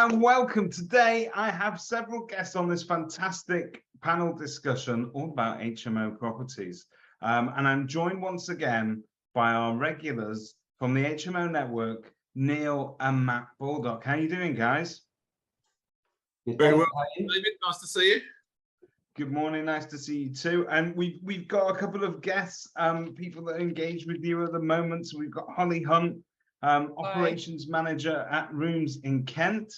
and welcome. Today I have several guests on this fantastic panel discussion all about HMO properties. And I'm joined once again by our regulars from the HMO Network, Neil and Matt Baldock. How are you doing, guys? Very well, David. Nice to see you. Good morning, nice to see you too. And we've got a couple of guests, people that engage with you at the moment. So we've got Holly Hunt, operations manager at Rooms in Kent,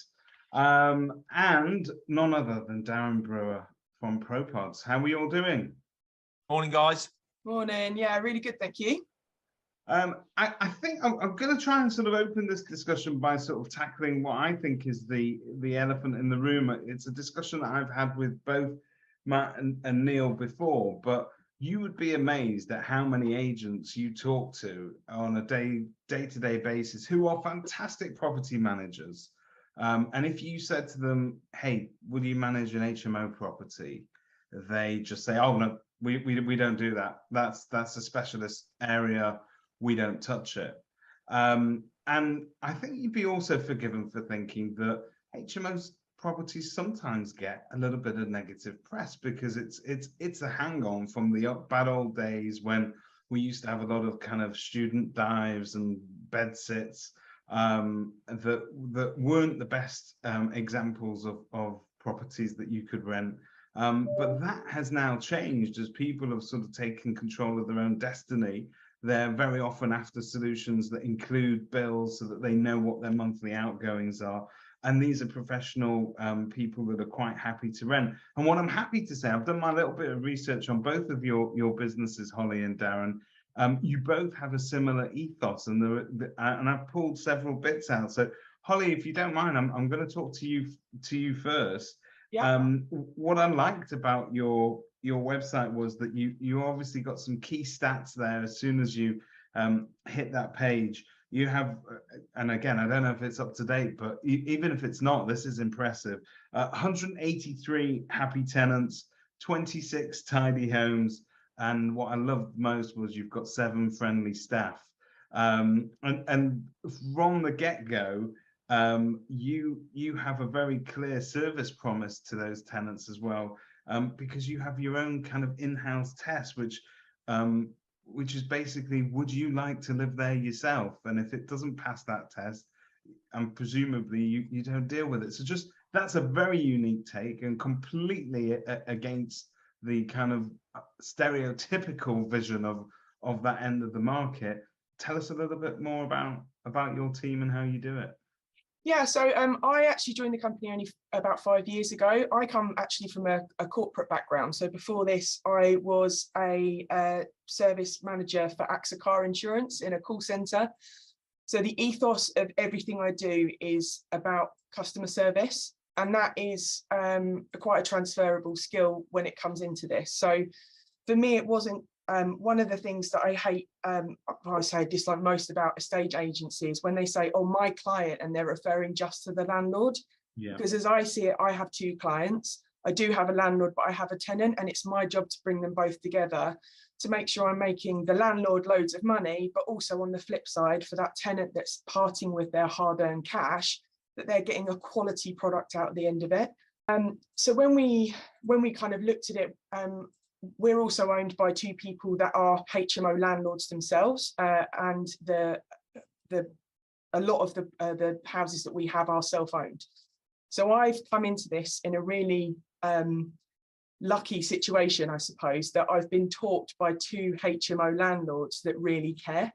and none other than Darren Brewer from ProPods. How are we all doing? Morning, guys. Morning. Yeah, really good, thank you. I think I'm going to try and sort of open this discussion by sort of tackling what I think is the elephant in the room. It's a discussion that I've had with both Matt and Neil before, but you would be amazed at how many agents you talk to on a day-to-day basis who are fantastic property managers. And if you said to them, hey, will you manage an HMO property? They just say, oh, no, we don't do that. That's a specialist area. We don't touch it. And I think you'd be also forgiven for thinking that HMOs properties sometimes get a little bit of negative press because it's a hang-on from the bad old days when we used to have a lot of kind of student dives and bed sits that weren't the best examples of properties that you could rent. But that has now changed as people have sort of taken control of their own destiny. They're very often after solutions that include bills so that they know what their monthly outgoings are. And these are professional people that are quite happy to rent. And what I'm happy to say, I've done my little bit of research on both of your businesses, Holly and Darren. You both have a similar ethos, and I've pulled several bits out. So, Holly, if you don't mind, I'm going to talk to you first. Yeah. What I liked about your website was that you obviously got some key stats there. As soon as you hit that page, you have, and again, I don't know if it's up to date, but even if it's not, this is impressive. 183 happy tenants, 26 tidy homes, and what I loved most was you've got 7 friendly staff. And from the get-go, you have a very clear service promise to those tenants as well, because you have your own kind of in-house test, which is basically, would you like to live there yourself? And if it doesn't pass that test, and presumably you don't deal with it. So just that's a very unique take and completely against the kind of stereotypical vision of that end of the market. Tell us a little bit more about your team and how you do it. Yeah, so I actually joined the company only about 5 years ago. I come actually from a corporate background. So before this, I was a service manager for AXA Car Insurance in a call centre. So the ethos of everything I do is about customer service. And that is quite a transferable skill when it comes into this. So for me, it wasn't one of the things that I hate, I say I dislike most about estate agencies when they say, oh, my client, and they're referring just to the landlord. Yeah. Because as I see it, I have 2 clients. I do have a landlord, but I have a tenant, and it's my job to bring them both together to make sure I'm making the landlord loads of money, but also on the flip side for that tenant that's parting with their hard-earned cash, that they're getting a quality product out at the end of it. So when we kind of looked at it, we're also owned by 2 people that are HMO landlords themselves, and a lot of the houses that we have are self-owned. So I've come into this in a really lucky situation, I suppose, that I've been taught by 2 HMO landlords that really care.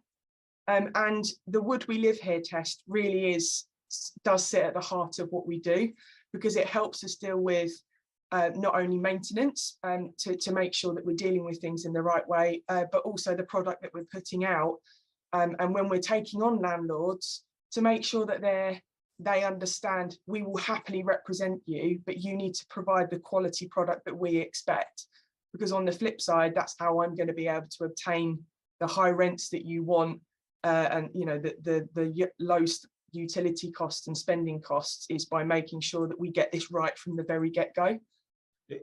And the Would We Live Here test really does sit at the heart of what we do, because it helps us deal with not only maintenance to make sure that we're dealing with things in the right way, but also the product that we're putting out. And when we're taking on landlords, to make sure that they understand we will happily represent you, but you need to provide the quality product that we expect. Because on the flip side, that's how I'm going to be able to obtain the high rents that you want, and the lowest utility costs and spending costs is by making sure that we get this right from the very get-go.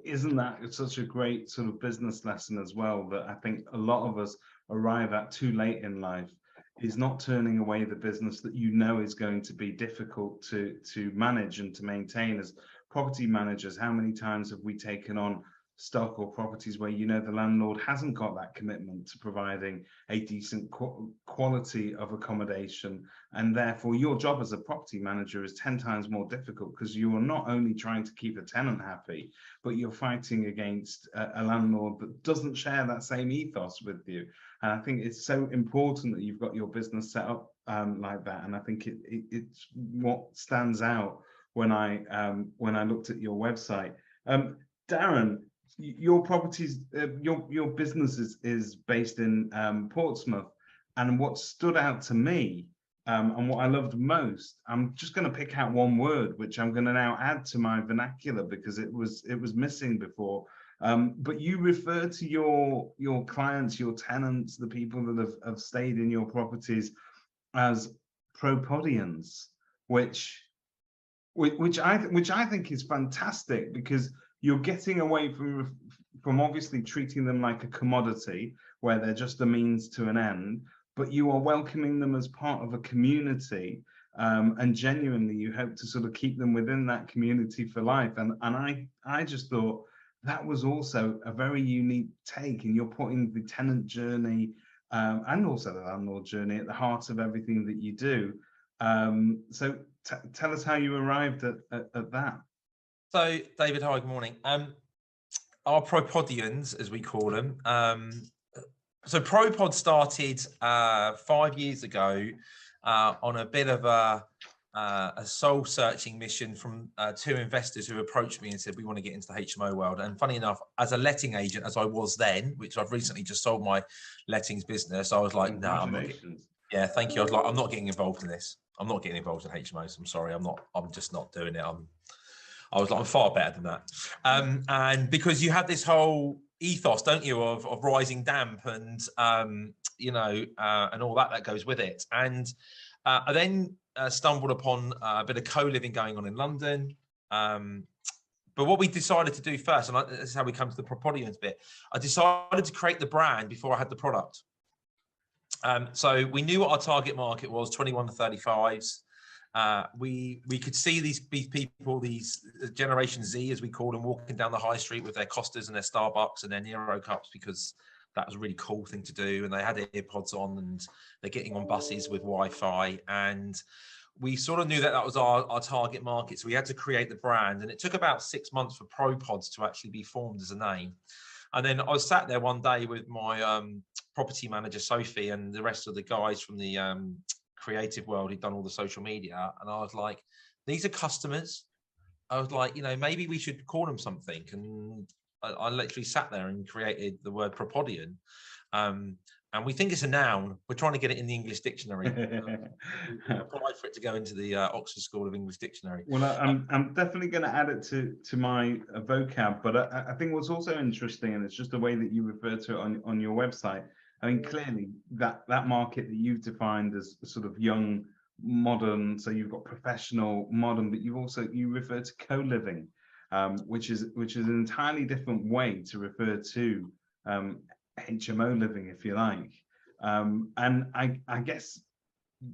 Isn't that such a great sort of business lesson as well, that I think a lot of us arrive at too late in life, is not turning away the business that you know is going to be difficult to manage and to maintain. As property managers, how many times have we taken on stock or properties where you know the landlord hasn't got that commitment to providing a decent quality of accommodation, and therefore your job as a property manager is 10 times more difficult, because you are not only trying to keep a tenant happy, but you're fighting against a landlord that doesn't share that same ethos with you. And I think it's so important that you've got your business set up like that. And I think it's what stands out when I looked at your website. Darren, your properties, your business is based in Portsmouth, and what stood out to me and what I loved most, I'm just going to pick out one word, which I'm going to now add to my vernacular because it was missing before. But you refer to your clients, your tenants, the people that have stayed in your properties as propodians, which I think is fantastic, because you're getting away from obviously treating them like a commodity where they're just a means to an end, but you are welcoming them as part of a community, and genuinely you hope to sort of keep them within that community for life. And I just thought that was also a very unique take, and you're putting the tenant journey and also the landlord journey at the heart of everything that you do. So tell us how you arrived at that. So, David, hi, good morning. Our propodians, as we call them. So Propod started 5 years ago on a bit of a soul-searching mission from two investors who approached me and said, we want to get into the HMO world. And funny enough, as a letting agent, as I was then, which I've recently just sold my lettings business, I was like, no, I'm not getting, yeah, thank you. I was like, I'm not getting involved in this. I'm not getting involved in HMOs. I'm sorry. I'm just not doing it. I was like, I'm far better than that. And because you have this whole ethos, don't you, of rising damp and, you know, and all that goes with it. And I then stumbled upon a bit of co-living going on in London. But what we decided to do first, and this is how we come to the propodians bit, I decided to create the brand before I had the product. So we knew what our target market was, 21 to 35s. We could see these people, these Generation Z, as we call them, walking down the high street with their Costas and their Starbucks and their Nero cups, because that was a really cool thing to do. And they had earpods on and they're getting on buses with Wi-Fi. And we sort of knew that was our target market. So we had to create the brand. And it took about 6 months for ProPods to actually be formed as a name. And then I was sat there one day with my property manager, Sophie, and the rest of the guys from the creative world who'd done all the social media. And I was like, these are customers. I was like, you know, maybe we should call them something. And I literally sat there and created the word propodian. And we think it's a noun. We're trying to get it in the English dictionary. Apply for it to go into the Oxford School of English Dictionary. Well, I'm definitely going to add it to my vocab. But I think what's also interesting, and it's just the way that you refer to it on your website. I mean, clearly that market that you've defined as sort of young, modern. So you've got professional, modern, but you refer to co-living, which is an entirely different way to refer to HMO living, if you like. And I guess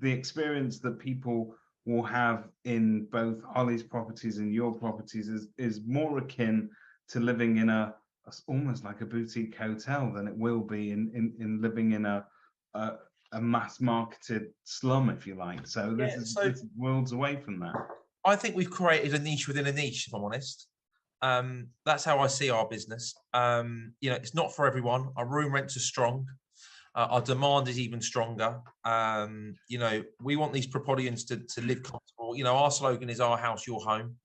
the experience that people will have in both Holly's properties and your properties is more akin to living in almost like a boutique hotel than it will be in living in a mass marketed slum, if you like. So this is worlds away from that. I think we've created a niche within a niche, if I'm honest. That's how I see our business. You know, it's not for everyone. Our room rents are strong. Our demand is even stronger. You know, we want these propodians to live comfortable. You know, our slogan is "Our house, your home."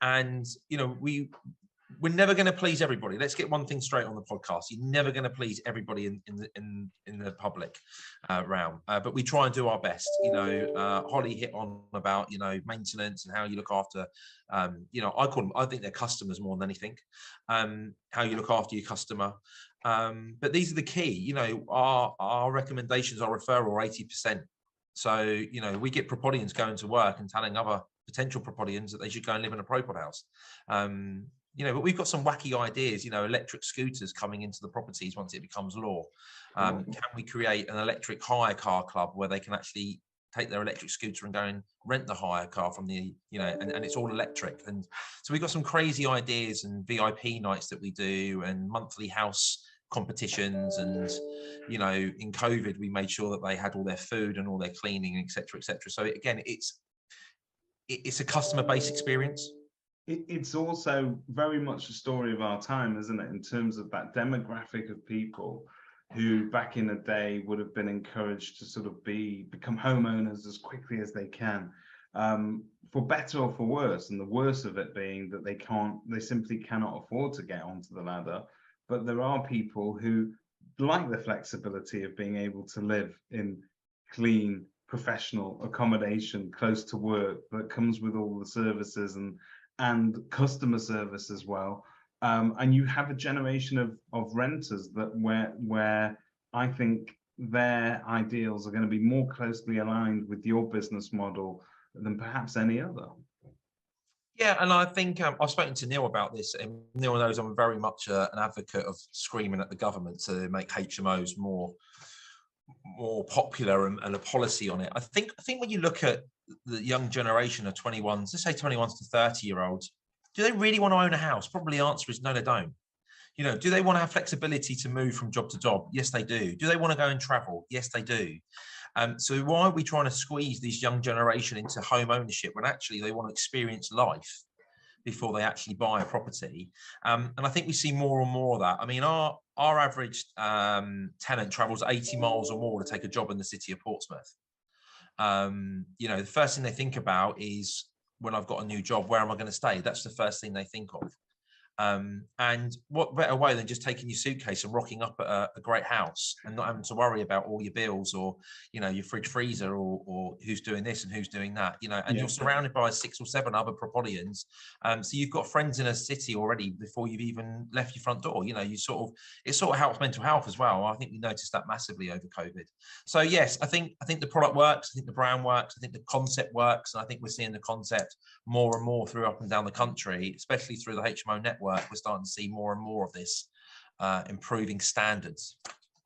And you know, we're never going to please everybody. Let's get one thing straight on the podcast. You're never going to please everybody in the public realm, but we try and do our best. You know, Holly hit on about, you know, maintenance and how you look after, you know, I think they're customers more than anything, how you look after your customer. But these are the key, you know, our recommendations are referral 80%. So, you know, we get propodians going to work and telling other potential propodians that they should go and live in a propod house. but we've got some wacky ideas, electric scooters coming into the properties once it becomes law. Can we create an electric hire car club where they can actually take their electric scooter and go and rent the hire car from the, and it's all electric. And so we've got some crazy ideas and VIP nights that we do and monthly house competitions. And, in COVID, we made sure that they had all their food and all their cleaning, et cetera, et cetera. So again, it's a customer base experience. It's also very much a story of our time, isn't it? In terms of that demographic of people who back in the day would have been encouraged to sort of become homeowners as quickly as they can, for better or for worse. And the worst of it being that they simply cannot afford to get onto the ladder. But there are people who like the flexibility of being able to live in clean, professional accommodation close to work that comes with all the services and customer service as well. And you have a generation of renters that where I think their ideals are going to be more closely aligned with your business model than perhaps any other. Yeah, and I think I've spoken to Neil about this, and Neil knows I'm very much an advocate of screaming at the government to make HMOs more popular and a policy on it. I think when you look at the young generation of 21s, let's say 21s to 30-year-olds, do they really want to own a house? Probably the answer is no, they don't. Do they want to have flexibility to move from job to job? Yes, they do. Do they want to go and travel? Yes, they do. So why are we trying to squeeze this young generation into home ownership when actually they want to experience life before they actually buy a property? And I think we see more and more of that. I mean, our average tenant travels 80 miles or more to take a job in the city of Portsmouth. The first thing they think about is, when I've got a new job, where am I going to stay? That's the first thing they think of. And what better way than just taking your suitcase and rocking up at a great house and not having to worry about all your bills or, your fridge freezer or who's doing this and who's doing that, and you're surrounded by 6 or 7 other propolians. So you've got friends in a city already before you've even left your front door. It sort of helps mental health as well. I think we noticed that massively over COVID. So yes, I think the product works. I think the brand works. I think the concept works. And I think we're seeing the concept more and more up and down the country, especially through the HMO network. We're starting to see more and more of this improving standards.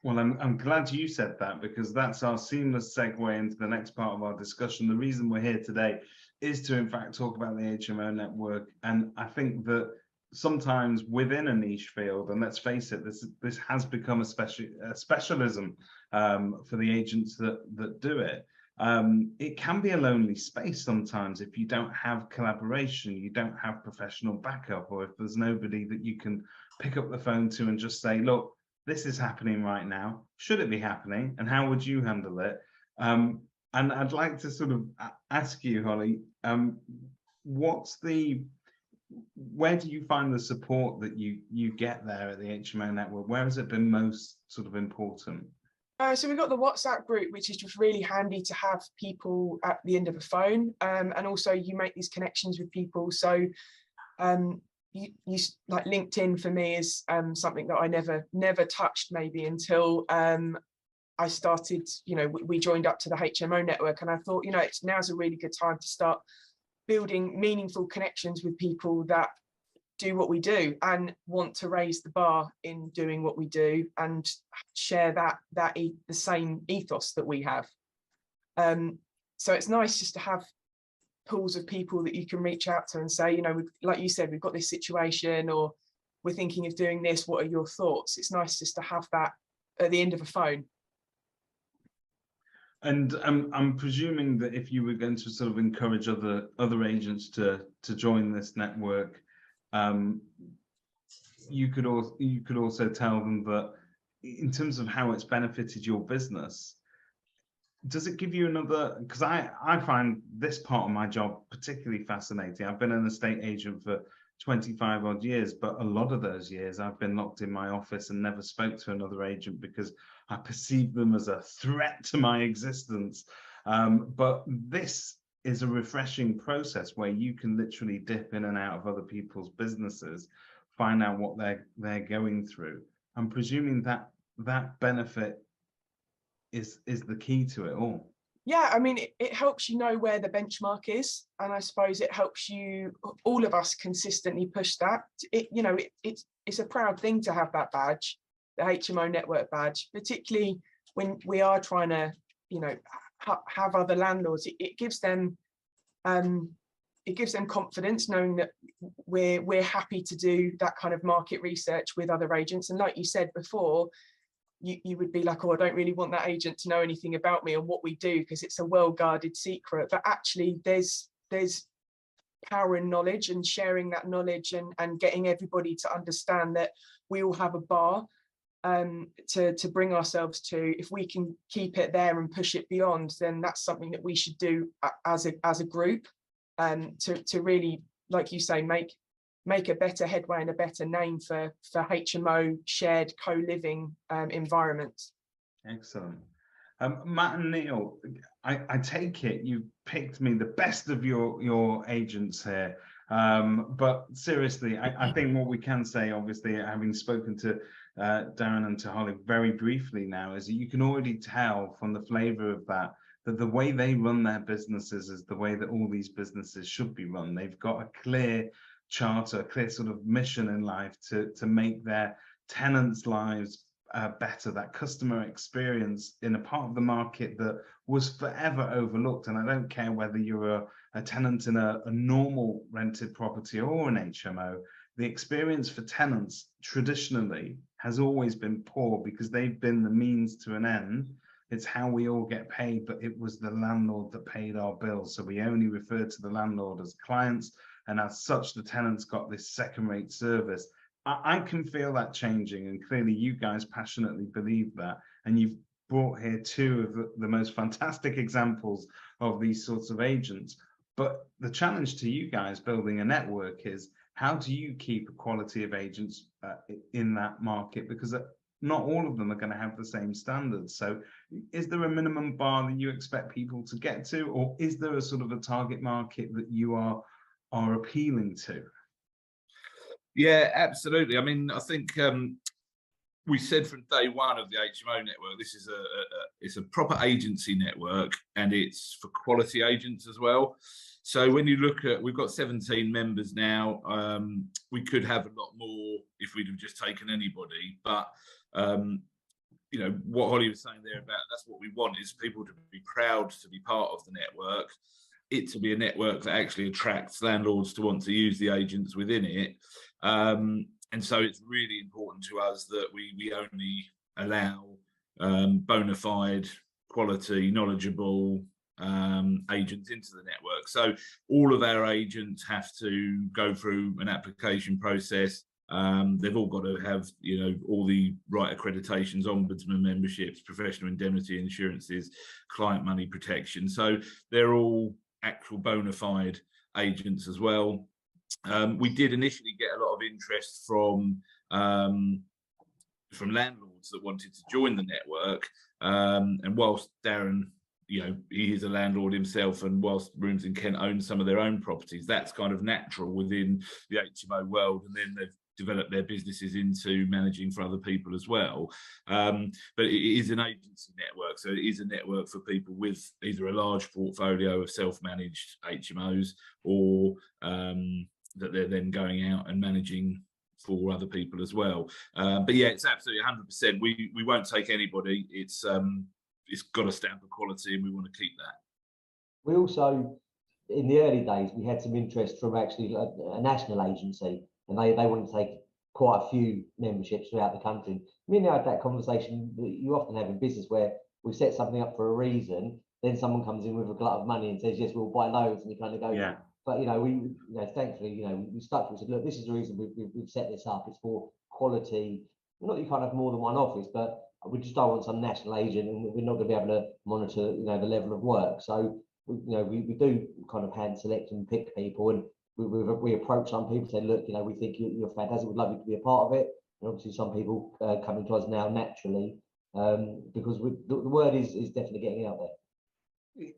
Well, I'm glad you said that, because that's our seamless segue into the next part of our discussion. The reason we're here today is to, in fact, talk about the HMO network. And I think that sometimes within a niche field, and let's face it, this has become a specialism for the agents that do it. It can be a lonely space sometimes if you don't have collaboration, you don't have professional backup, or if there's nobody that you can pick up the phone to and just say, look, this is happening right now. Should it be happening? And how would you handle it? And I'd like to sort of ask you, Holly, where do you find the support that you get there at the HMO network? Where has it been most sort of important? So we've got the WhatsApp group, which is just really handy to have people at the end of a phone, and also you make these connections with people. So you like LinkedIn for me is something that I never touched maybe until I started. We joined up to the HMO network, and I thought, now's a really good time to start building meaningful connections with people that do what we do and want to raise the bar in doing what we do and share the same ethos that we have. So it's nice just to have pools of people that you can reach out to and say, like you said, we've got this situation, or we're thinking of doing this. What are your thoughts? It's nice just to have that at the end of a phone. And I'm presuming that if you were going to sort of encourage other agents to join this network, you could also tell them that in terms of how it's benefited your business, does it give you another, because I find this part of my job particularly fascinating. I've been an estate agent for 25 odd years, but a lot of those years I've been locked in my office and never spoke to another agent because I perceive them as a threat to my existence. But this is a refreshing process where you can literally dip in and out of other people's businesses, find out what they're going through. I'm presuming that benefit is the key to it all. Yeah, I mean, it helps you know where the benchmark is, and I suppose it helps you, all of us, consistently push that. It's a proud thing to have that badge, the HMO Network badge, particularly when we are trying to, have other landlords. It gives them confidence knowing that we're happy to do that kind of market research with other agents. And like you said before, you would be like, oh, I don't really want that agent to know anything about me and what we do because it's a well-guarded secret. But actually there's power in knowledge, and sharing that knowledge and getting everybody to understand that we all have a bar to bring ourselves to. If we can keep it there and push it beyond, then that's something that we should do as a group, to really, like you say, make a better headway and a better name for HMO shared co-living environments. Excellent. Matt and Neil, I take it you picked me the best of your agents here. But seriously, I think what we can say, obviously, having spoken to Darren and to Holly very briefly now, is that you can already tell from the flavour of that the way they run their businesses is the way that all these businesses should be run. They've got a clear charter, a clear sort of mission in life to make their tenants' lives better, that customer experience in a part of the market that was forever overlooked. And I don't care whether you're a tenant in a normal rented property or an HMO, the experience for tenants traditionally has always been poor because they've been the means to an end. It's how we all get paid, but it was the landlord that paid our bills. So we only referred to the landlord as clients, and as such, the tenants got this second-rate service. I can feel that changing, and clearly you guys passionately believe that. And you've brought here two of the most fantastic examples of these sorts of agents. But the challenge to you guys building a network is, how do you keep a quality of agents in that market? Because not all of them are going to have the same standards. So is there a minimum bar that you expect people to get to, or is there a sort of a target market that you are appealing to? Yeah, absolutely. I mean, I think we said from day one of the HMO network, this is it's a proper agency network, and it's for quality agents as well. So when you look at, we've got 17 members now. We could have a lot more if we'd have just taken anybody, but what Holly was saying there about, that's what we want, is people to be proud to be part of the network, it to be a network that actually attracts landlords to want to use the agents within it. And so it's really important to us that we only allow bona fide, quality, knowledgeable agents into the network. So all of our agents have to go through an application process. They've all got to have, all the right accreditations, ombudsman memberships, professional indemnity insurances, client money protection. So they're all actual bona fide agents as well. We did initially get a lot of interest from landlords that wanted to join the network. And whilst Darren, he is a landlord himself, and whilst Rooms in Kent own some of their own properties, that's kind of natural within the HMO world. And then they've developed their businesses into managing for other people as well. But it is an agency network, so it is a network for people with either a large portfolio of self-managed HMOs, or that they're then going out and managing for other people as well. But yeah, it's absolutely 100%. We won't take anybody. It's got a stamp of quality, and we want to keep that. We also, in the early days, we had some interest from actually a national agency, and they wanted to take quite a few memberships throughout the country. Me and I had that conversation that you often have in business, where we set something up for a reason, then someone comes in with a glut of money and says, yes, we'll buy loads, and you kind of go, yeah. But thankfully, we stuck to it. We said, look, this is the reason we've set this up. It's for quality. Not that you can't have more than one office, but we just don't want some national agent, and we're not going to be able to monitor, the level of work. So we do kind of hand select and pick people, and we approach some people, say, look, we think you're fantastic. We'd love you to be a part of it. And obviously, some people coming to us now naturally, because the word is definitely getting out there.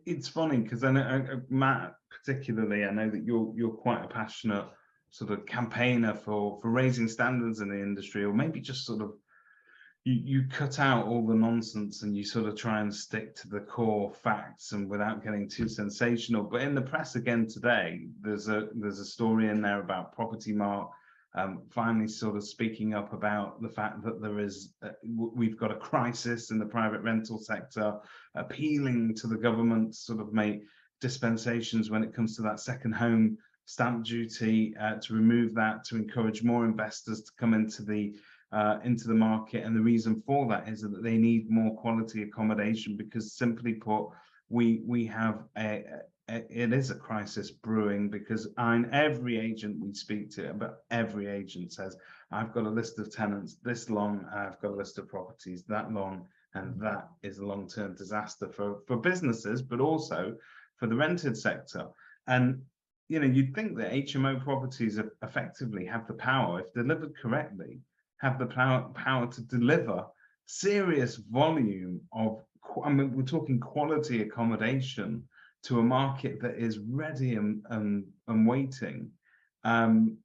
It's funny because I know, Matt, particularly, I know that you're quite a passionate sort of campaigner for raising standards in the industry, or maybe just sort of you cut out all the nonsense and you sort of try and stick to the core facts and without getting too sensational. But in the press again today, there's a story in there about Property Mart finally sort of speaking up about the fact that we've got a crisis in the private rental sector, appealing to the government to sort of make dispensations when it comes to that second home stamp duty, to remove that, to encourage more investors to come into the market. And the reason for that is that they need more quality accommodation, because simply put, we have it is a crisis brewing, because every agent we speak to, but every agent says, I've got a list of tenants this long, I've got a list of properties that long, and that is a long-term disaster for businesses, but also for the rented sector. And you'd think that HMO properties effectively have the power, if delivered correctly, have the power to deliver serious volume of, I mean, we're talking quality accommodation to a market that is ready and waiting. Darren,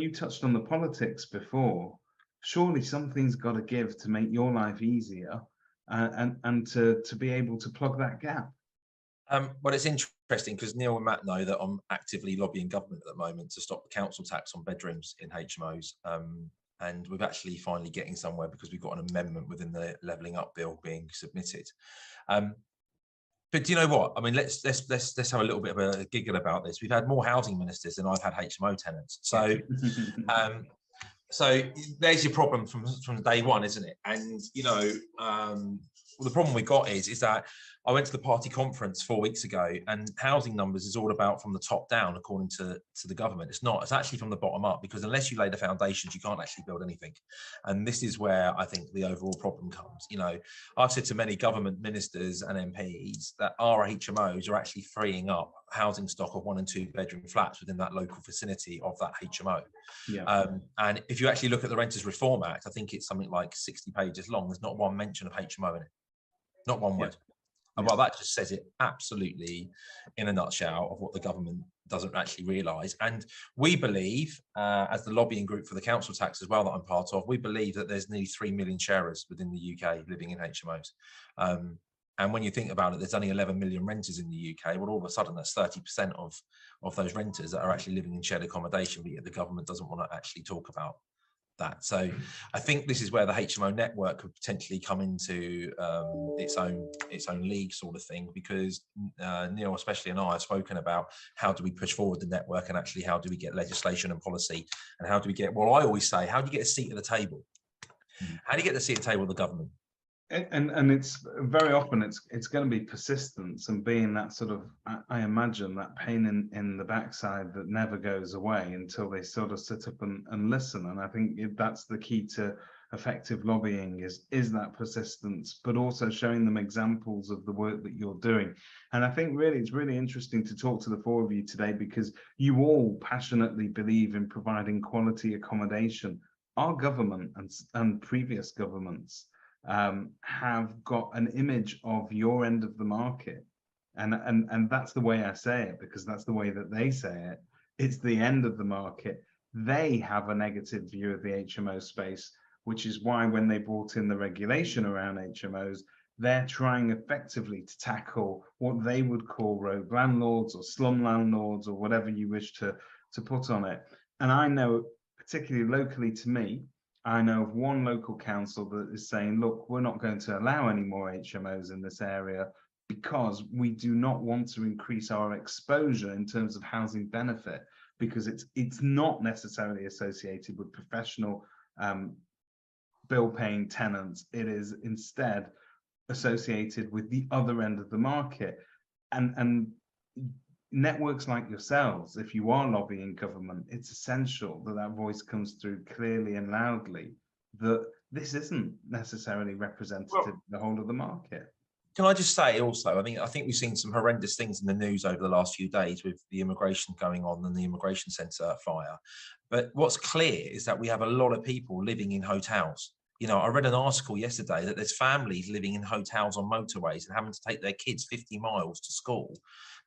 you touched on the politics before. Surely something's got to give to make your life easier, and to be able to plug that gap. Well, it's interesting because Neil and Matt know that I'm actively lobbying government at the moment to stop the council tax on bedrooms in HMOs. And we're actually finally getting somewhere because we've got an amendment within the Levelling Up bill being submitted. But do you know what? I mean, let's have a little bit of a giggle about this. We've had more housing ministers than I've had HMO tenants. So, so there's your problem from day one, isn't it? And well, the problem we got is that I went to the party conference 4 weeks ago, and housing numbers is all about from the top down, according to the government. It's not. It's actually from the bottom up, because unless you lay the foundations, you can't actually build anything. And this is where I think the overall problem comes. I've said to many government ministers and MPs that our HMOs are actually freeing up housing stock of 1 and 2 bedroom flats within that local vicinity of that HMO. Yeah. And if you actually look at the Renters Reform Act, I think it's something like 60 pages long. There's not one mention of HMO in it. Not one word. And well, that just says it absolutely in a nutshell of what the government doesn't actually realise. And we believe, as the lobbying group for the council tax as well that I'm part of, we believe that there's nearly 3 million sharers within the UK living in HMOs. And when you think about it, there's only 11 million renters in the UK. Well, all of a sudden, that's 30% of those renters that are actually living in shared accommodation, but yet the government doesn't want to actually talk about that. So I think this is where the HMO network could potentially come into its own league sort of thing, because Neil especially and I have spoken about how do we push forward the network, and actually how do we get legislation and policy, and how do we get, well, I always say, how do you get a seat at the table? How do you get the seat at the table with the government? And it's very often it's going to be persistence and being that sort of, I imagine, that pain in the backside that never goes away until they sort of sit up and listen. And I think that's the key to effective lobbying is that persistence, but also showing them examples of the work that you're doing. And I think really it's really interesting to talk to the 4 of you today, because you all passionately believe in providing quality accommodation. Our government and previous governments have got an image of your end of the market, and that's the way I say it, because that's the way that they say it. It's the end of the market. They have a negative view of the HMO space, which is why when they brought in the regulation around HMOs, they're trying effectively to tackle what they would call rogue landlords or slum landlords or whatever you wish to put on it. And I know, particularly locally to me, I know of one local council that is saying, look, we're not going to allow any more HMOs in this area because we do not want to increase our exposure in terms of housing benefit, because it's not necessarily associated with professional bill-paying tenants. It is instead associated with the other end of the market. And networks like yourselves, if you are lobbying government, it's essential that that voice comes through clearly and loudly, that this isn't necessarily representative of the whole of the market. Can I just say also, I think we've seen some horrendous things in the news over the last few days with the immigration going on and the immigration centre fire. But what's clear is that we have a lot of people living in hotels. I read an article yesterday that there's families living in hotels on motorways and having to take their kids 50 miles to school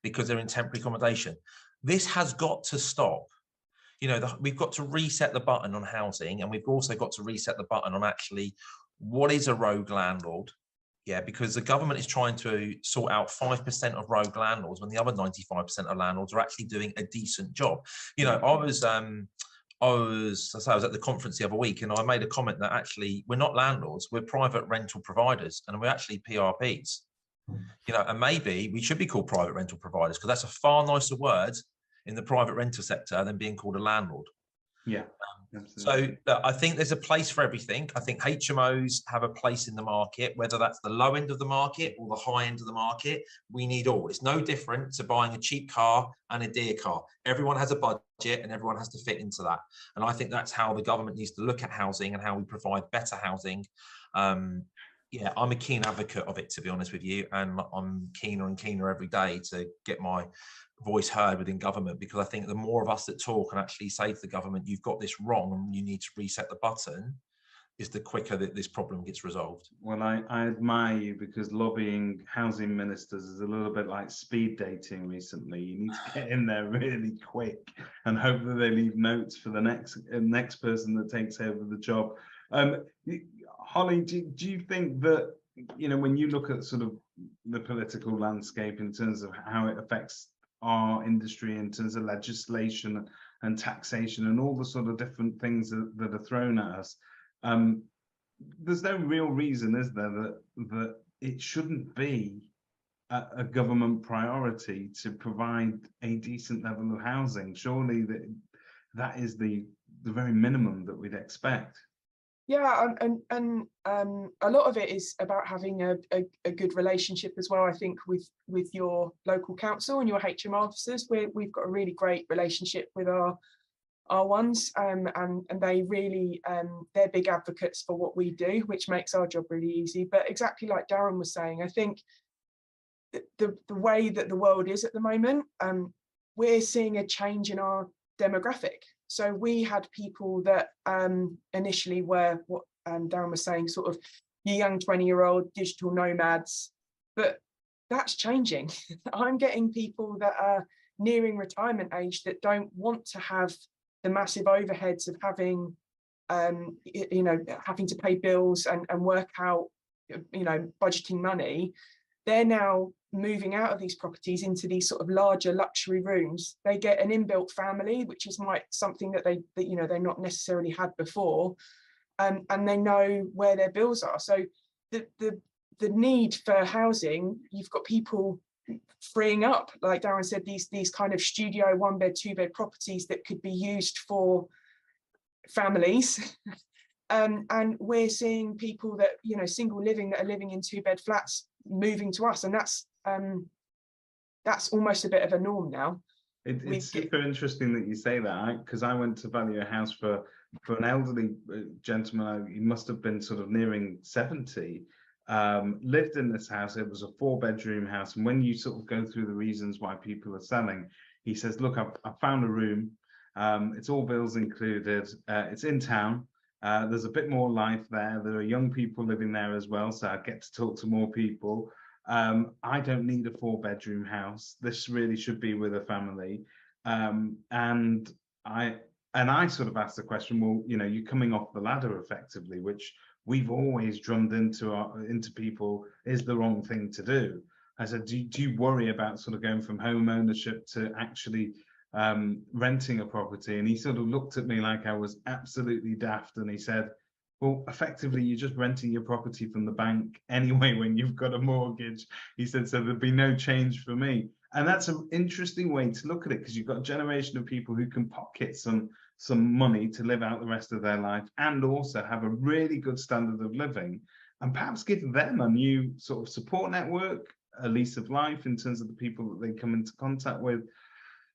because they're in temporary accommodation. This has got to stop. You know, we've got to reset the button on housing, and we've also got to reset the button on actually what is a rogue landlord. Yeah, because the government is trying to sort out 5% of rogue landlords when the other 95% of landlords are actually doing a decent job. You know, I was at the conference the other week, and I made a comment that actually we're not landlords, we're private rental providers, and we're actually PRPs. You know, and maybe we should be called private rental providers, because that's a far nicer word in the private rental sector than being called a landlord. Yeah. So I think there's a place for everything. I think HMOs have a place in the market, whether that's the low end of the market or the high end of the market. We need all. It's no different to buying a cheap car and a dear car. Everyone has a budget and everyone has to fit into that. And I think that's how the government needs to look at housing and how we provide better housing. Yeah, I'm a keen advocate of it, to be honest with you. And I'm keener and keener every day to get my voice heard within government, because I think the more of us that talk and actually say to the government, you've got this wrong and you need to reset the button, is the quicker that this problem gets resolved. Well, I admire you, because lobbying housing ministers is a little bit like speed dating recently. You need to get in there really quick and hope that they leave notes for the next person that takes over the job. Holly, do you think that, you know, when you look at sort of the political landscape in terms of how it affects our industry in terms of legislation and taxation and all the sort of different things that are thrown at us, there's no real reason, is there, that it shouldn't be a government priority to provide a decent level of housing? Surely that is the very minimum that we'd expect. Yeah, and a lot of it is about having a good relationship as well. I think with your local council and your HMO officers, we've got a really great relationship with our ones, and they really they're big advocates for what we do, which makes our job really easy. But exactly like Darren was saying, I think the way that the world is at the moment, we're seeing a change in our demographic. So we had people that initially were what Darren was saying, sort of your young 20-year-old digital nomads, but that's changing. I'm getting people that are nearing retirement age that don't want to have the massive overheads of having, you know, having to pay bills and work out, you know, budgeting money. They're now moving out of these properties into these sort of larger luxury rooms. They get an inbuilt family, which is something that you know, they're not necessarily had before, and they know where their bills are. So the need for housing, you've got people freeing up, like Darren said, these kind of studio 1-bed, 2-bed properties that could be used for families. And we're seeing people that, you know, single living, that are living in 2-bed flats moving to us, and that's almost a bit of a norm now. It's super interesting that you say that, because I went to value a house for an elderly gentleman. He must have been sort of nearing 70. Lived in this house. It was a 4-bedroom house, and when you sort of go through the reasons why people are selling, he says, look, I've found a room, it's all bills included, it's in town, there's a bit more life there, there are young people living there as well, so I get to talk to more people. I don't need a 4-bedroom house. This really should be with a family. And I sort of asked the question, well, you know, you're coming off the ladder effectively, which we've always drummed into people is the wrong thing to do. I said, do you worry about sort of going from home ownership to actually renting a property? And he sort of looked at me like I was absolutely daft, and he said, well, effectively, you're just renting your property from the bank anyway when you've got a mortgage. He said, so there'd be no change for me. And that's an interesting way to look at it, because you've got a generation of people who can pocket some money to live out the rest of their life and also have a really good standard of living, and perhaps give them a new sort of support network, a lease of life in terms of the people that they come into contact with.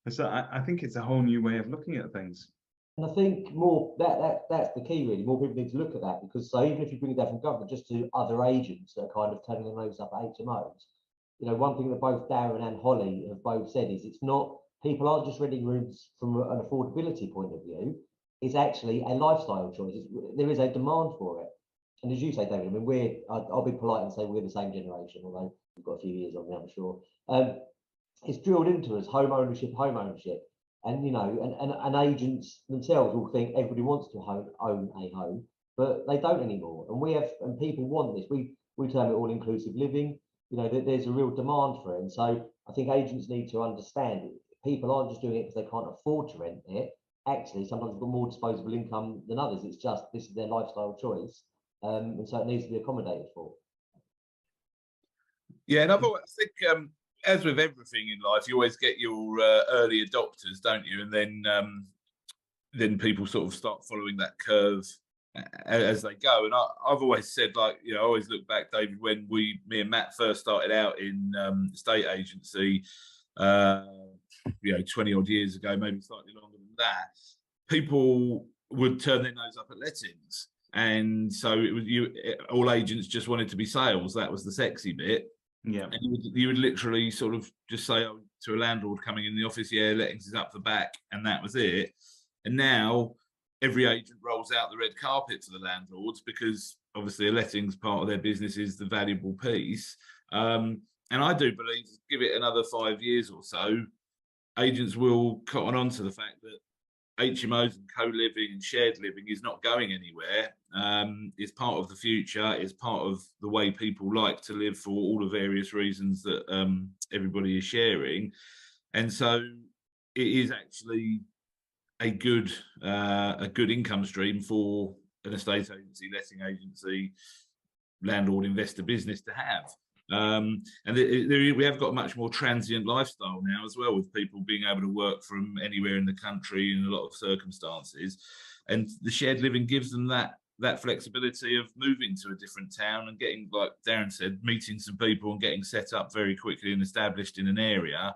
And so I think it's a whole new way of looking at things. And I think that's the key, really. More people need to look at that, because so even if you bring it down from government, just to other agents that are kind of turning their nose up at HMOs, you know, one thing that both Darren and Holly have both said is it's not, people aren't just renting rooms from an affordability point of view. It's actually a lifestyle choice. There is a demand for it. And as you say, David, I mean, I'll be polite and say we're the same generation, although we've got a few years on me, I'm sure. It's drilled into us, home ownership. And and agents themselves will think everybody wants to own a home, but they don't anymore. And people want this. We term it all-inclusive living. There's a real demand for it. And so I think agents need to understand it. People aren't just doing it because they can't afford to rent it. Actually, sometimes they've got more disposable income than others. It's just this is their lifestyle choice, and so it needs to be accommodated for. Yeah, and I think as with everything in life, you always get your early adopters, don't you? And then people sort of start following that curve as they go. And I've always said, like, I always look back, David, when me and Matt first started out in estate agency, 20 odd years ago, maybe slightly longer than that, people would turn their nose up at lettings. And so it was all agents just wanted to be sales. That was the sexy bit. Yeah. And you would literally sort of just say to a landlord coming in the office, yeah, lettings is up the back, and that was it. And now every agent rolls out the red carpet for the landlords, because obviously a lettings part of their business is the valuable piece. And I do believe, give it another 5 years or so, agents will cotton on to the fact that HMOs and co-living and shared living is not going anywhere. It's part of the future. It's part of the way people like to live for all the various reasons that everybody is sharing. And so it is actually a good income stream for an estate agency, letting agency, landlord investor business to have. And we have got a much more transient lifestyle now as well, with people being able to work from anywhere in the country in a lot of circumstances, and the shared living gives them that flexibility of moving to a different town and getting, like Darren said, meeting some people and getting set up very quickly and established in an area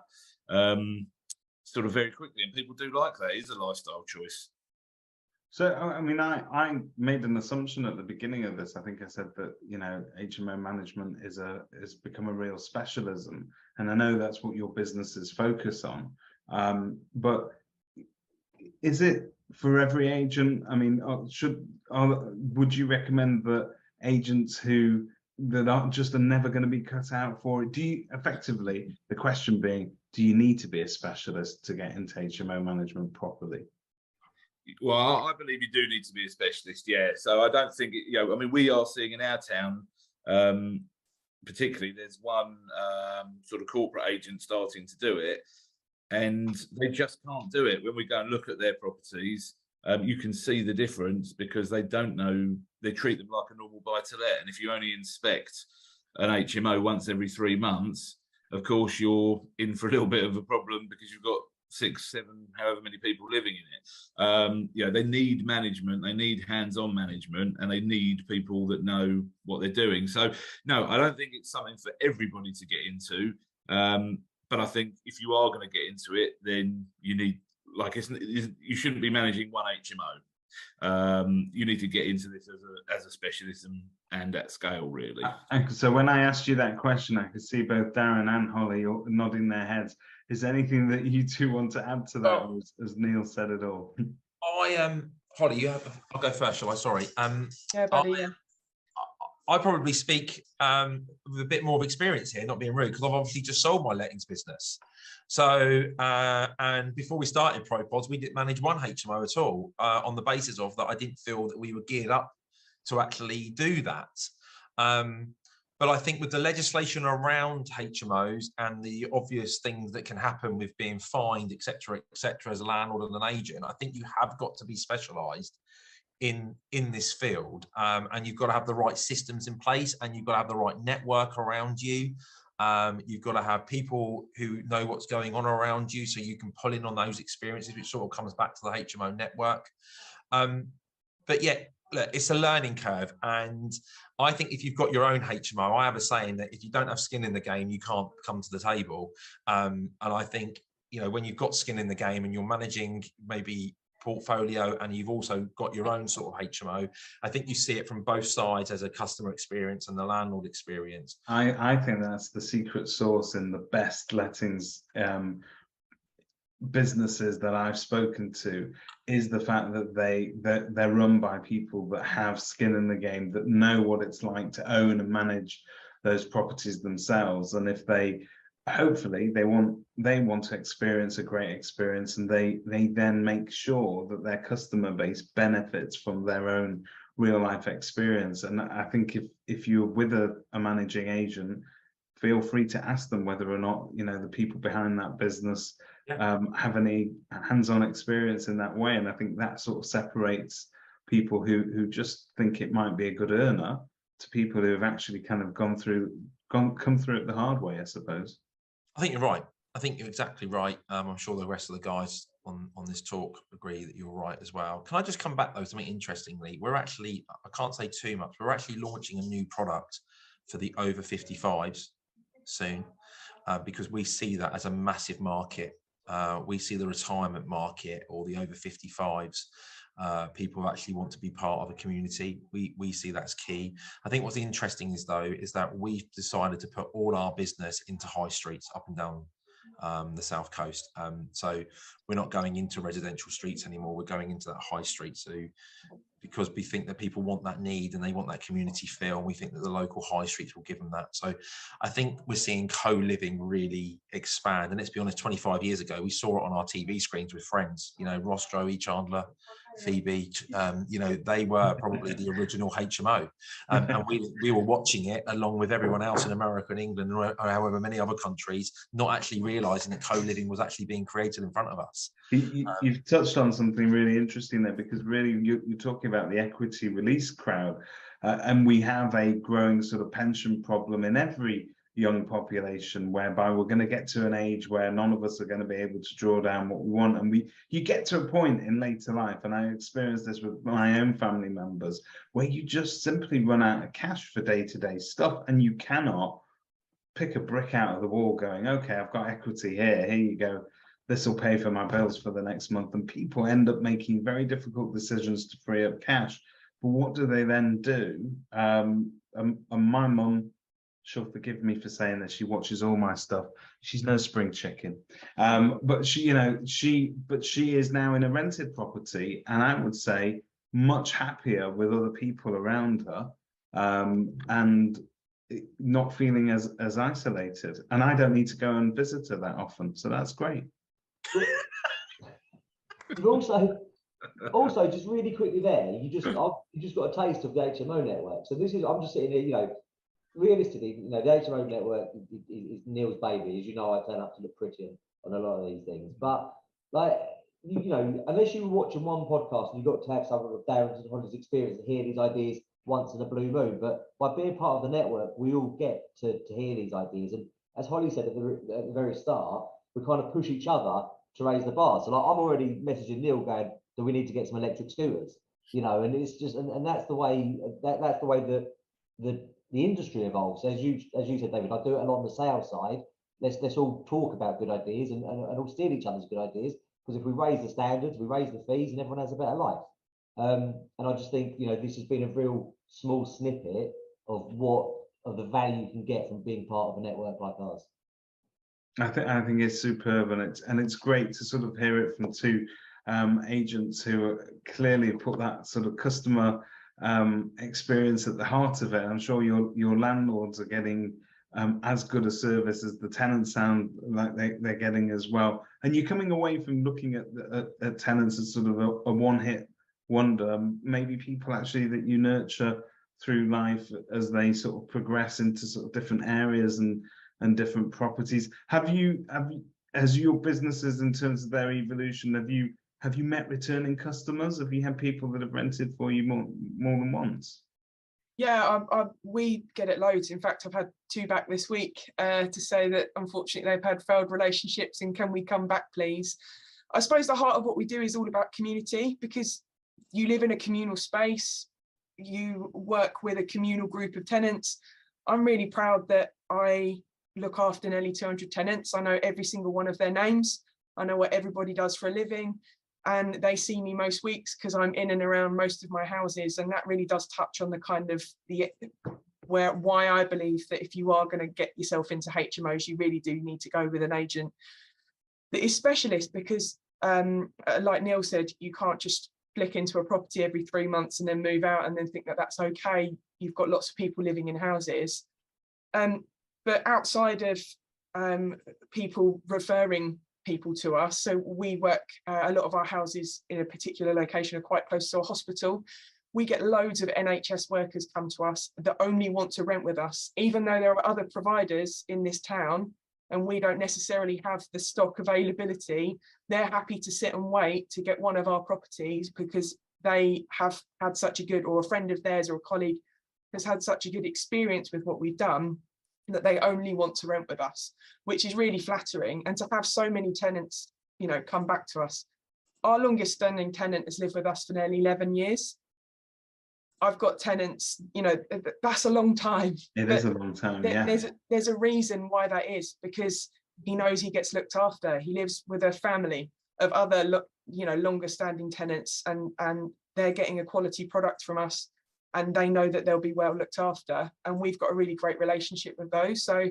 sort of very quickly. And people do like that. It is a lifestyle choice. So, I mean, I made an assumption at the beginning of this. I think I said that, HMO management has become a real specialism. And I know that's what your business is focused on. But is it for every agent? I mean, would you recommend that agents that are never going to be cut out for it? Effectively, the question being, do you need to be a specialist to get into HMO management properly? Well, I believe you do need to be a specialist, yeah. So I don't think, I mean, we are seeing in our town, particularly, there's one sort of corporate agent starting to do it, and they just can't do it. When we go and look at their properties, you can see the difference, because they don't know, they treat them like a normal buy-to-let. And if you only inspect an HMO once every 3 months, of course, you're in for a little bit of a problem, because you've got 6, 7, however many people living in it. They need management, they need hands-on management, and they need people that know what they're doing. So no, I don't think it's something for everybody to get into. But I think if you are going to get into it, then you need, you shouldn't be managing one HMO. You need to get into this as a specialism and at scale, really. So when I asked you that question, I could see both Darren and Holly nodding their heads. Is there anything that you two want to add to that, or has Neil said it all? Holly, I'll go first, shall I? Sorry. Yeah, buddy. I probably speak with a bit more of experience here, not being rude, because I've obviously just sold my lettings business. So, and before we started ProPods, we didn't manage one HMO at all, on the basis of that I didn't feel that we were geared up to actually do that. But I think with the legislation around HMOs and the obvious things that can happen with being fined, et cetera, as a landlord and an agent, I think you have got to be specialised in this field, and you've got to have the right systems in place, and you've got to have the right network around you. You've got to have people who know what's going on around you, so you can pull in on those experiences, which sort of comes back to the HMO network. But yeah, look, it's a learning curve, and I think if you've got your own HMO, I have a saying that if you don't have skin in the game, you can't come to the table. And I think, when you've got skin in the game and you're managing maybe portfolio and you've also got your own sort of HMO, I think you see it from both sides, as a customer experience and the landlord experience. I think that's the secret sauce in the best lettings businesses that I've spoken to, is the fact that they're run by people that have skin in the game, that know what it's like to own and manage those properties themselves. And if they hopefully they want to experience a great experience, and they then make sure that their customer base benefits from their own real life experience. And I think if you're with a managing agent, feel free to ask them whether or not, you know, the people behind that business have any hands-on experience in that way. And I think that sort of separates people who just think it might be a good earner to people who have actually kind of come through it the hard way, I suppose. I think you're right. I think you're exactly right. I'm sure the rest of the guys on this talk agree that you're right as well. Can I just come back though, something interestingly? We're actually, I can't say too much, we're actually launching a new product for the over 55s soon, because we see that as a massive market. We see the retirement market or the over 55s. People who actually want to be part of a community. We see that's key. I think what's interesting is that we've decided to put all our business into high streets up and down the south coast. So we're not going into residential streets anymore. We're going into that high street. So because we think that people want that need and they want that community feel, and we think that the local high streets will give them that. So I think we're seeing co-living really expand. And let's be honest, 25 years ago, we saw it on our TV screens with friends, you know, Ross, Joey, Chandler, Phoebe, you know, they were probably the original HMO. And we were watching it along with everyone else in America and England, or however many other countries, not actually realizing that co-living was actually being created in front of us. You've touched on something really interesting there, because really you're talking about the equity release crowd, and we have a growing sort of pension problem in every young population, whereby we're going to get to an age where none of us are going to be able to draw down what we want. And you get to a point in later life, and I experienced this with my own family members, where you just simply run out of cash for day-to-day stuff, and you cannot pick a brick out of the wall going, okay, I've got equity here you go, this will pay for my bills for the next month. And people end up making very difficult decisions to free up cash. But what do they then do? And my mum, she'll forgive me for saying that, she watches all my stuff. She's no spring chicken, but she is now in a rented property, and I would say much happier with other people around her, and not feeling as isolated. And I don't need to go and visit her that often, so that's great. You've also just really quickly there, you just got a taste of the HMO network. So this is, I'm just sitting here, you know, realistically, you know, the HMO network is Neil's baby. As you know, I turn up to look pretty on a lot of these things. But like, you know, unless you were watching one podcast and you got to have some of Darren's and Holly's experience and hear these ideas once in a blue moon, but by being part of the network, we all get to hear these ideas. And as Holly said at the very start, we kind of push each other to raise the bar. So like, I'm already messaging Neil going, do we need to get some electric scooters? You know, and it's just, and that's the way that's the way that the industry evolves. As you said, David, I do it a lot on the sales side. Let's all talk about good ideas and all steal each other's good ideas, because if we raise the standards, we raise the fees, and everyone has a better life. And I just think, you know, this has been a real small snippet of the value you can get from being part of a network like ours. I think it's superb, and it's great to sort of hear it from two agents who clearly put that sort of customer experience at the heart of it. I'm sure your landlords are getting as good a service as the tenants sound like they're getting as well. And you're coming away from looking at tenants as sort of a one-hit wonder. Maybe people actually that you nurture through life as they sort of progress into sort of different areas and different properties. As your businesses, in terms of their evolution, have you met returning customers? Have you had people that have rented for you more than once? Yeah, we get it loads. In fact, I've had 2 back this week to say that unfortunately they've had failed relationships and can we come back, please? I suppose the heart of what we do is all about community, because you live in a communal space, you work with a communal group of tenants. I'm really proud that I look after nearly 200 tenants. I know every single one of their names. I know what everybody does for a living, and they see me most weeks because I'm in and around most of my houses. And that really does touch on the kind of why I believe that if you are going to get yourself into HMOs, you really do need to go with an agent that is specialist, because like Neil said, you can't just flick into a property every 3 months and then move out and then think that that's okay. You've got lots of people living in houses. But outside of people referring people to us. So we work, a lot of our houses in a particular location are quite close to a hospital. We get loads of NHS workers come to us that only want to rent with us, even though there are other providers in this town and we don't necessarily have the stock availability. They're happy to sit and wait to get one of our properties because they have had such a good, or a friend of theirs or a colleague has had such a good experience with what we've done, that they only want to rent with us, which is really flattering. And to have so many tenants, you know, come back to us. Our longest standing tenant has lived with us for nearly 11 years. I've got tenants, you know, that's a long time. It is a long time, yeah. There's a reason why that is, because he knows he gets looked after. He lives with a family of other, you know, longer standing tenants, and they're getting a quality product from us, and they know that they'll be well looked after. And we've got a really great relationship with those. So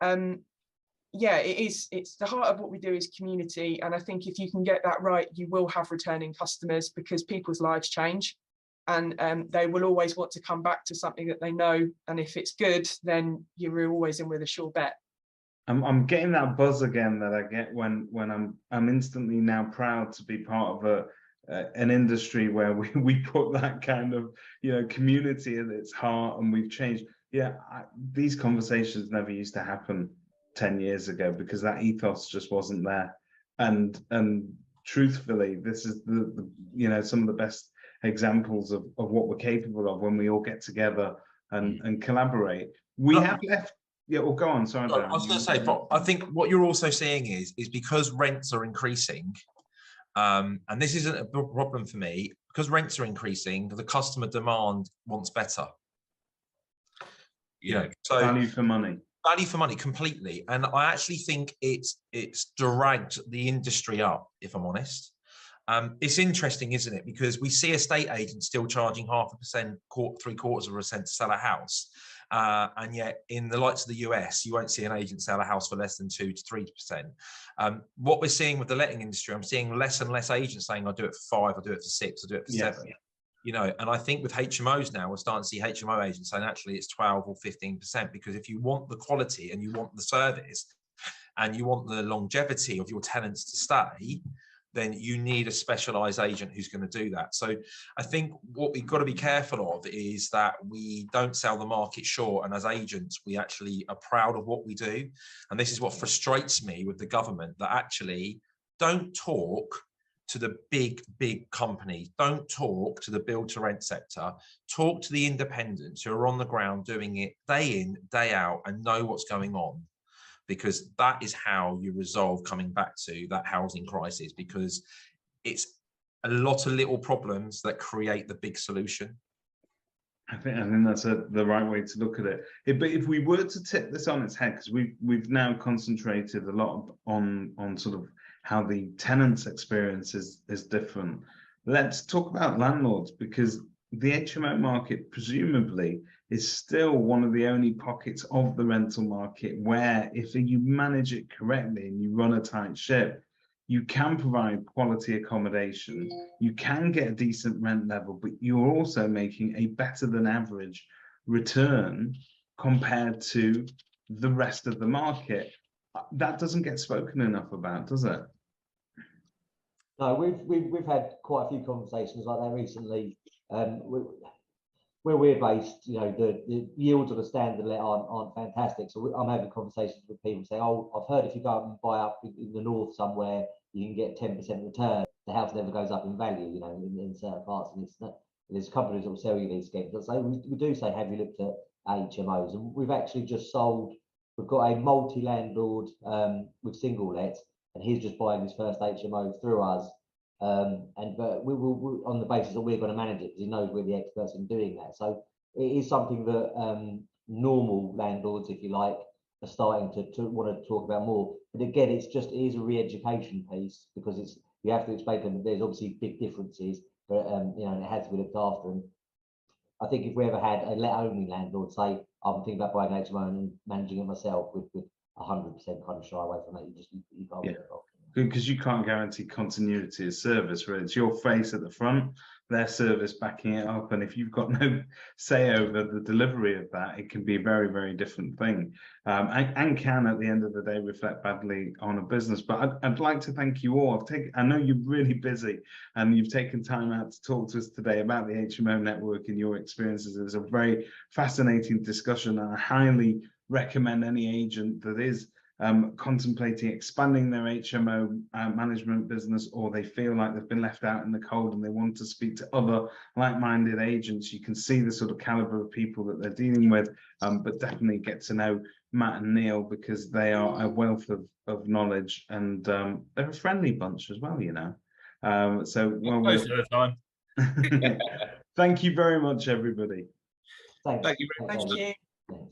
yeah, it's the heart of what we do is community. And I think if you can get that right, you will have returning customers, because people's lives change. And they will always want to come back to something that they know. And if it's good, then you're always in with a sure bet. I'm getting that buzz again that I get when I'm instantly now proud to be part of an industry where we put that kind of, you know, community at its heart, and we've changed. Yeah, these conversations never used to happen 10 years ago because that ethos just wasn't there. And truthfully, this is the you know, some of the best examples of what we're capable of when we all get together and collaborate. We have left. Yeah, well, go on. Sorry, I was going to say, but I think what you're also seeing is because rents are increasing, and this isn't a problem for me, because rents are increasing, the customer demand wants better. You know, so value for money. Value for money completely. And I actually think it's dragged the industry up, if I'm honest. It's interesting, isn't it? Because we see estate agents still charging 0.5%, 0.75% to sell a house. And yet in the likes of the US, you won't see an agent sell a house for less than 2 to 3%. What we're seeing with the letting industry, I'm seeing less and less agents saying, I'll do it for 5, I'll do it for 6, I'll do it for 7. You know, and I think with HMOs now, we're starting to see HMO agents saying actually it's 12 or 15%, because if you want the quality and you want the service and you want the longevity of your tenants to stay, then you need a specialized agent who's going to do that. So I think what we've got to be careful of is that we don't sell the market short. And as agents, we actually are proud of what we do. And this is what frustrates me with the government, that actually don't talk to the big companies, don't talk to the build to rent sector, talk to the independents who are on the ground doing it day in, day out, and know what's going on. Because that is how you resolve coming back to that housing crisis, because it's a lot of little problems that create the big solution. I think that's the right way to look at it. But if we were to tip this on its head, because we've now concentrated a lot on sort of how the tenant's experience is different. Let's talk about landlords, because the HMO market presumably is still one of the only pockets of the rental market where, if you manage it correctly and you run a tight ship, you can provide quality accommodation, you can get a decent rent level, but you're also making a better than average return compared to the rest of the market. That doesn't get spoken enough about, does it? No, we've had quite a few conversations like that recently. Where we're based, you know, the yields of the standard let aren't fantastic. So I'm having conversations with people saying, "Oh, I've heard if you go up and buy up in the north somewhere, you can get 10% return. The house never goes up in value, you know, in certain parts." And it's not, there's companies that will sell you these schemes. So we do say, "Have you looked at HMOs?" And we've actually just sold. We've got a multi-landlord with single lets, and he's just buying his first HMO through us. But we will, on the basis that we're going to manage it, because he knows we're the experts in doing that. So it is something that normal landlords, if you like, are starting to want to talk about more. But again, it is a re-education piece, because you have to explain to them that there's obviously big differences, but you know, and it has to be looked after. And I think if we ever had a let-only landlord say, "I'm thinking about buying an HMO and managing it myself," with 100% kind of shy away from that. You can't get it off. Because you can't guarantee continuity of service, right? It's your face at the front, their service backing it up. And if you've got no say over the delivery of that, it can be a very, very different thing, and can at the end of the day reflect badly on a business. But I'd like to thank you all. I know you're really busy and you've taken time out to talk to us today about the HMO network and your experiences. It was a very fascinating discussion, and I highly recommend any agent that is contemplating expanding their HMO management business, or they feel like they've been left out in the cold and they want to speak to other like-minded agents. You can see the sort of caliber of people that they're dealing with, but definitely get to know Matt and Neil, because they are a wealth of knowledge, and they're a friendly bunch as well, you know. So well, Most of the time. thank you very much, everybody. Thanks. Thank you very much. Thank you. Thanks.